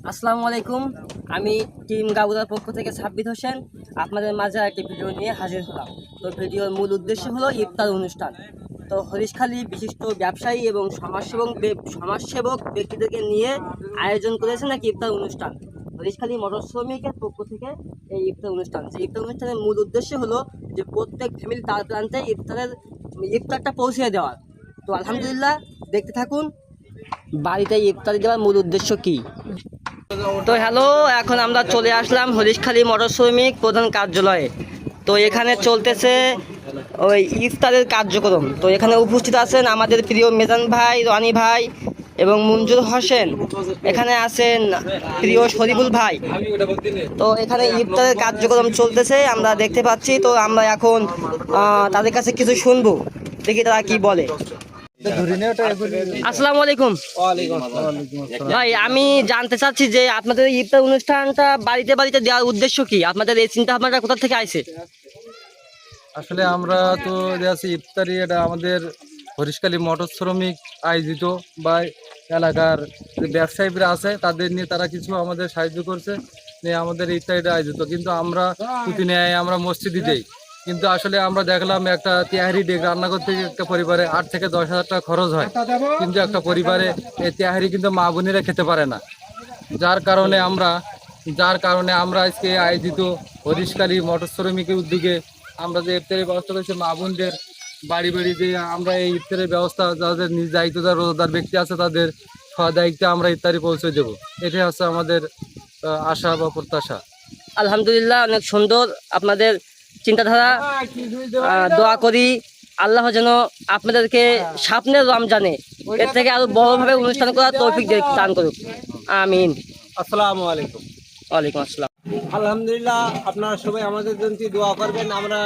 আসসালামু আলাইকুম। আমি টিম গাবুদার পক্ষ থেকে সাব্বির হোসেন আপনাদের মাঝে একটি ভিডিও নিয়ে হাজির হলাম। তো ভিডিওর মূল উদ্দেশ্য হলো ইফতার অনুষ্ঠান। তো হরিশখালী বিশিষ্ট ব্যবসায়ী এবং সমাজসেবক ব্যক্তিদেরকে নিয়ে আয়োজন করেছেন এক ইফতার অনুষ্ঠান। হরিশখালী মোটর শ্রমিকের পক্ষ থেকে এই ইফতার অনুষ্ঠান, সেই ইফতার অনুষ্ঠানের মূল উদ্দেশ্য হলো যে প্রত্যেক ফ্যামিলি তার প্রান্তে ইফতারটা পৌঁছে দেওয়ার। তো আলহামদুলিল্লাহ, দেখতে থাকুন বাড়িতে ইফতারি দেওয়ার মূল উদ্দেশ্য কী। তো হ্যালো, এখন আমরা চলে আসলাম হরিশখালী মোটর শ্রমিক প্রধান কার্যালয়ে। তো এখানে চলতেছে ওই ইফতারের কার্যক্রম। তো এখানে উপস্থিত আছেন আমাদের প্রিয় মেজান ভাই, রনি ভাই এবং মঞ্জুর হোসেন। এখানে আছেন প্রিয় শরীফুল ভাই। তো এখানে ইফতারের কার্যক্রম চলতেছে আমরা দেখতে পাচ্ছি। তো আমরা এখন তাদের কাছে কিছু শুনবো, দেখি তারা কি বলে। আসসালামু আলাইকুম ভাই, আমি জানতে চাচ্ছি যে আপনাদের ইফতার অনুষ্ঠানটা বাড়িতে বাড়িতে দেওয়ার উদ্দেশ্য কি? আপনাদের এই চিন্তা ভাবনাটা কোথা থেকে আইছে? আসলে আমরা তো আছি ইফতারি, এটা আমাদের হরিশখালী মোটর শ্রমিক আয়োজিত বা এলাকার যে ব্যবসায়ীরা আছে তাদের নিয়ে তারা কিছু আমাদের সাহায্য করছে নিয়ে আমাদের ইফতারিটা আয়োজিত। কিন্তু আমরা প্রতিনিয়ত আমরা মসজিদে দেই, কিন্তু আসলে আমরা দেখলাম একটা তেহারি ডেক রান্না করতে একটা পরিবারে 8 থেকে 10,000 টাকা খরচ হয়, কিন্তু একটা পরিবারে এই তেহারি কিন্তু মা বোনেরা খেতে পারে না। যার কারণে আমরা আজকে আয়োজিত হরিশখালী মোটর শ্রমিকের উদ্যোগে আমরা যে ইফতারের ব্যবস্থা করেছি মা বোনদের বাড়ি বাড়ি যে আমরা এই ইফতারের ব্যবস্থা যাদের নিজ দায়িত্বদার রোজাদার ব্যক্তি আছে তাদের দায়িত্বে আমরা ইফতারি পৌঁছে দেব। এটাই হচ্ছে আমাদের আশা বা প্রত্যাশা। আলহামদুলিল্লাহ, অনেক সুন্দর আপনাদের চিন্তাধারা। দোয়া করি আল্লাহ যেন আপনাদেরকে সামনের রমজানে এর থেকে আরো বড়ভাবে অনুষ্ঠান করার তৌফিক দান করুক, আমিন। আসসালামু আলাইকুম। ওয়ালাইকুম আসসালাম। আলহামদুলিল্লাহ, আপনারা সবাই আমাদের জন্য দোয়া করবেন, আমরা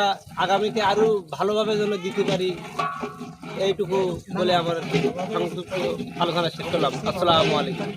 আগামীতে আরো ভালোভাবে যেন দিতে পারি, এইটুকু বলে আমার সংক্ষিপ্ত আলোচনা শেষ করলাম। আসসালামু আলাইকুম।